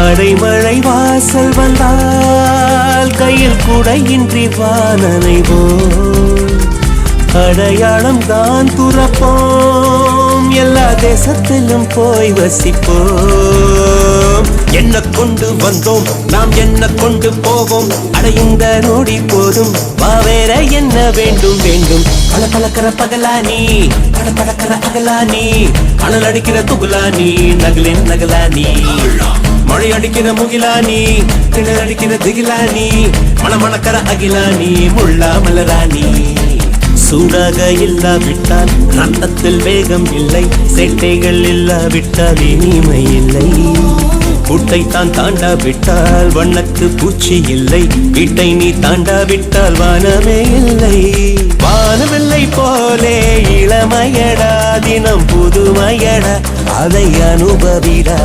அடைமழை வாசல் வந்தால் கையில் குடையின்றி வானனைவோம். அடையாளம் தான் துறப்போம், எல்லா தேசத்திலும் போய் வசிப்போம். என்ன கொண்டு வந்தோம் நாம் என்ன கொண்டு போவோம், அடையுந்த நோடி போதும் வா வேற என்ன வேண்டும் வேண்டும். பல பழக்கிற பகலானி பட பழக்கிற அகலானி, அனல் அடிக்கிற துகுலானி நகலின் நகலானி, மழை அடிக்கிற முகிலானி கிணறு அடிக்கிற திகிலானி, மணமணக்கிற அகிலானி முள்ளா மலராணி. சூடாக இல்லாவிட்டால் ரத்தத்தில் வேகம் இல்லை, சேட்டைகள் இல்லாவிட்டால் இனிமை இல்லை. கூட்டை தான் தாண்டாவிட்டால் வண்ணத்து பூச்சி இல்லை, வீட்டை நீ தாண்டாவிட்டால் வானமே இல்லை. வானவில்லை போலே இளமையடா, தினம் புதுமையடா, அதை அனுபவிடா.